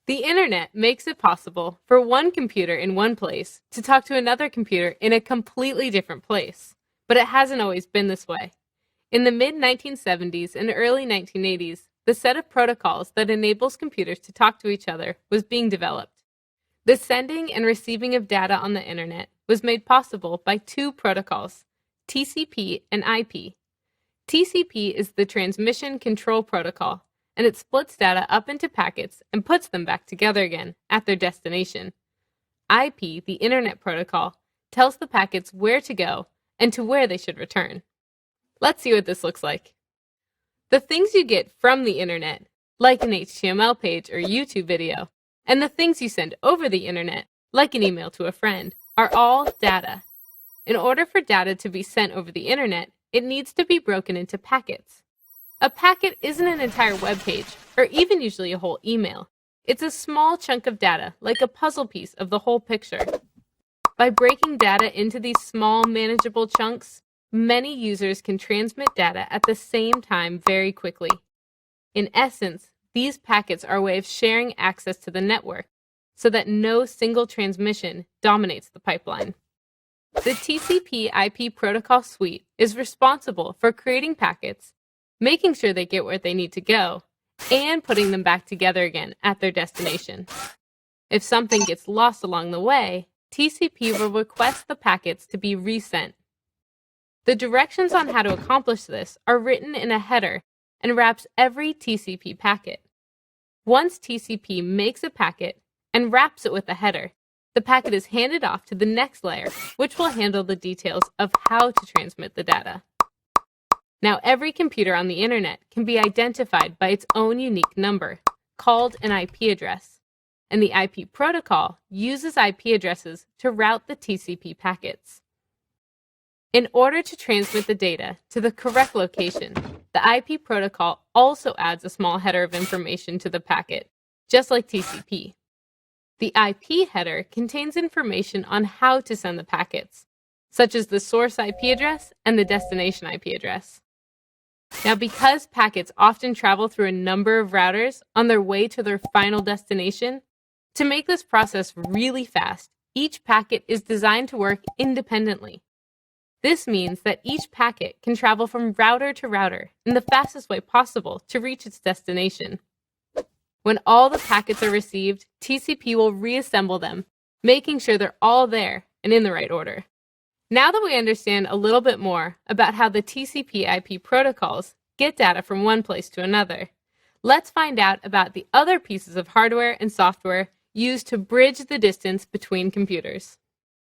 The internet makes it possible for one computer in one place to talk to another computer in a completely different place. But it hasn't always been this way. In the mid-1970s and early 1980s, the set of protocols that enables computers to talk to each other was being developed. The sending and receiving of data on the internet was made possible by two protocols, TCP and IP. TCP is the Transmission Control Protocol, and it splits data up into packets and puts them back together again at their destination. IP, the Internet Protocol, tells the packets where to go and to where they should return. Let's see what this looks like. The things you get from the internet, like an HTML page or YouTube video, and the things you send over the internet, like an email to a friend, are all data. In order for data to be sent over the internet, it needs to be broken into packets. A packet isn't an entire web page, or even usually a whole email. It's a small chunk of data, like a puzzle piece of the whole picture. By breaking data into these small, manageable chunks, many users can transmit data at the same time very quickly. In essence, these packets are a way of sharing access to the network, so that no single transmission dominates the pipeline. The TCP/IP protocol suite is responsible for creating packets, making sure they get where they need to go, and putting them back together again at their destination. If something gets lost along the way, TCP will request the packets to be resent. The directions on how to accomplish this are written in a header and wraps every TCP packet. Once TCP makes a packet and wraps it with a header, the packet is handed off to the next layer, which will handle the details of how to transmit the data. Now, every computer on the internet can be identified by its own unique number, called an IP address, and the IP protocol uses IP addresses to route the TCP packets. In order to transmit the data to the correct location, the IP protocol also adds a small header of information to the packet, just like TCP. The IP header contains information on how to send the packets, such as the source IP address and the destination IP address. Now, because packets often travel through a number of routers on their way to their final destination, to make this process really fast, each packet is designed to work independently. This means that each packet can travel from router to router in the fastest way possible to reach its destination. When all the packets are received, TCP will reassemble them, making sure they're all there and in the right order. Now that we understand a little bit more about how the TCP/IP protocols get data from one place to another, let's find out about the other pieces of hardware and software used to bridge the distance between computers.